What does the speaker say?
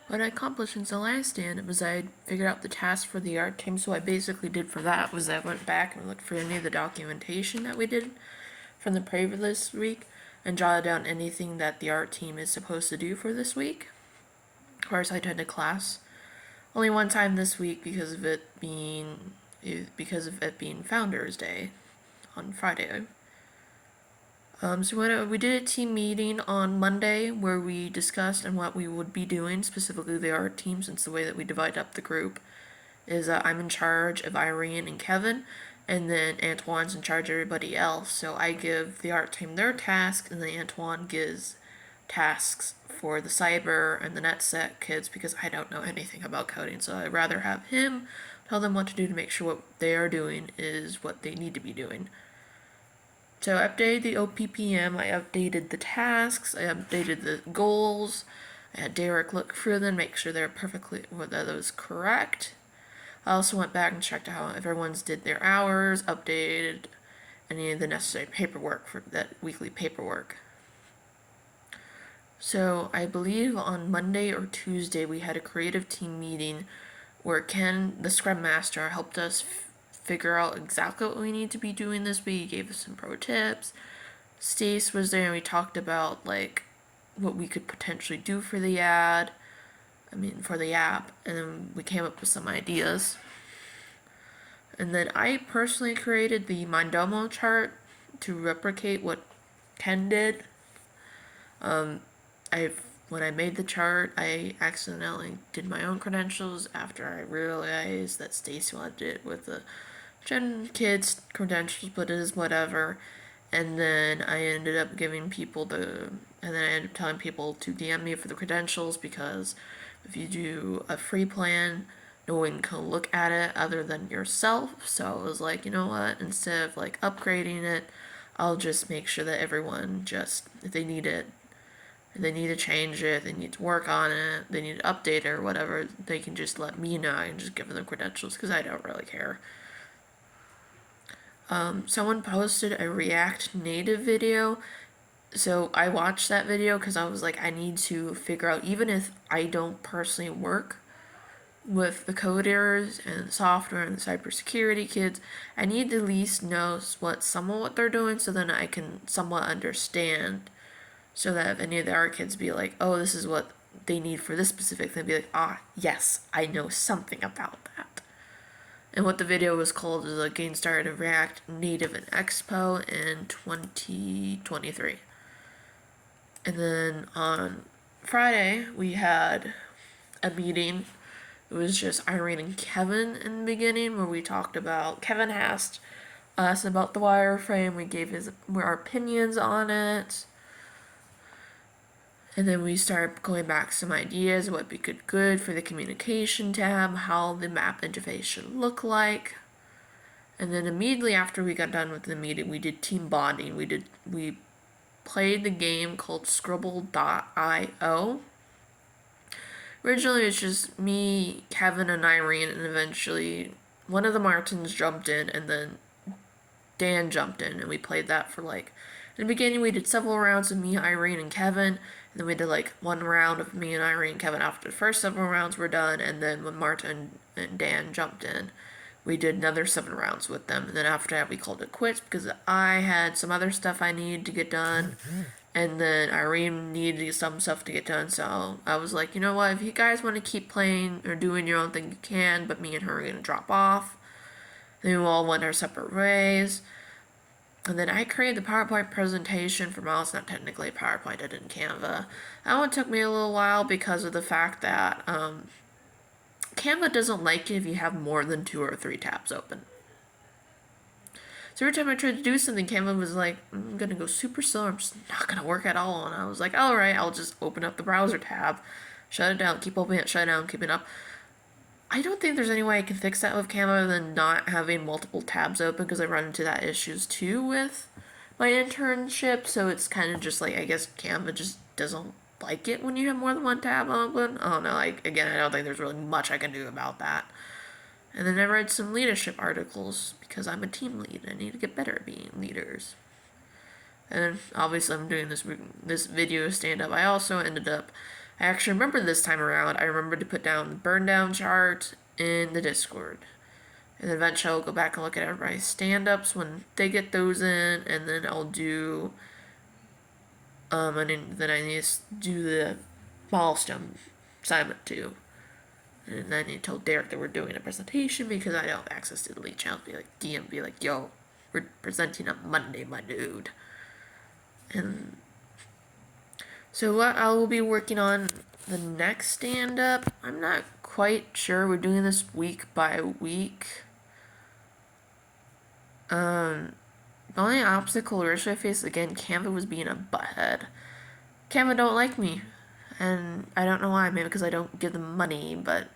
What I accomplished since the last stand was I figured out the task for the art team. So what I basically did for that was I went back and looked for any of the documentation that we did from the previous week and jotted down anything that the art team is supposed to do for this week. Of course, I attended class only one time this week because of it being Founders Day on Friday. So we did a team meeting on Monday where we discussed and what we would be doing, specifically the art team, since the way that we divide up the group is I'm in charge of Irene and Kevin, and then Antoine's in charge of everybody else. So I give the art team their tasks, and then Antoine gives tasks for the cyber and the NetSec kids because I don't know anything about coding. So I'd rather have him tell them what to do to make sure what they are doing is what they need to be doing. So I updated the OPPM, I updated the tasks, I updated the goals, I had Derek look through them, make sure they're that was correct. I also went back and checked how everyone's did their hours, updated any of the necessary paperwork for that weekly paperwork. So I believe on Monday or Tuesday we had a creative team meeting where Ken, the Scrum Master, helped us figure out exactly what we need to be doing this week. He gave us some pro tips. Stace was there and we talked about like what we could potentially do for the for the app, and then we came up with some ideas. And then I personally created the Mindomo chart to replicate what Ken did. When I made the chart, I accidentally did my own credentials after I realized that Stacy wanted it with the Gen Kids credentials, but it is whatever. And then I ended up telling people to DM me for the credentials because if you do a free plan, no one can look at it other than yourself. So I was like, you know what? Instead of like upgrading it, I'll just make sure that everyone if they need it, they need to change it, they need to work on it, they need to update it or whatever, they can just let me know and just give them the credentials because I don't really care. Someone posted a React Native video, so I watched that video because I was like, I need to figure out, even if I don't personally work with the coders and the software and the cybersecurity kids, I need to at least know what they're doing so then I can somewhat understand, so that if any of the art kids be like, oh, this is what they need for this specific thing, be like, yes, I know something about that. And what the video was called is Getting Started in React Native and Expo in 2023. And then on Friday, we had a meeting. It was just Irene and Kevin in the beginning where we talked about, Kevin asked us about the wireframe, we gave our opinions on it. And then we started going back some ideas, what would be good for the communication tab, how the map interface should look like. And then immediately after we got done with the meeting, we did team bonding. We played the game called Scribble.io. Originally it was just me, Kevin, and Irene, and eventually one of the Martins jumped in, and then Dan jumped in, and we played that for in the beginning we did several rounds of me, Irene, and Kevin, and then we did one round of me and Irene and Kevin after the first several rounds were done, and then when Martin and Dan jumped in, we did another 7 rounds with them, and then after that we called it quits because I had some other stuff I needed to get done, and then Irene needed some stuff to get done, so I was like, you know what, if you guys want to keep playing or doing your own thing, you can, but me and her are going to drop off. Then we all went our separate ways. And then I created the PowerPoint presentation for Miles, not technically PowerPoint, I did in Canva. That one took me a little while because of the fact that Canva doesn't like it if you have more than 2 or 3 tabs open. So every time I tried to do something, Canva was like, I'm going to go super slow, I'm just not going to work at all. And I was like, alright, I'll just open up the browser tab, shut it down, keep opening it, shut it down, keep it up. I don't think there's any way I can fix that with Canva than not having multiple tabs open, because I run into that issues too with my internship, so it's kind of just I guess Canva just doesn't like it when you have more than one tab open. I don't know, again, I don't think there's really much I can do about that. And then I read some leadership articles, because I'm a team lead, I need to get better at being leaders. And obviously I'm doing this video stand-up. I also ended up I actually remember this time around, I remembered to put down the burn down chart in the Discord. And then eventually I'll go back and look at everybody's stand-ups when they get those in, and then I'll do, and then I need to do the milestone assignment too. And then I need to tell Derek that we're doing a presentation because I don't have access to the lead channel. Be like, DM, be like, yo, we're presenting on Monday, my dude. And so what I will be working on the next stand-up, I'm not quite sure. We're doing this week by week. The only obstacle or issue I faced, again, Canva was being a butthead. Canva don't like me. And I don't know why, maybe because I don't give them money, but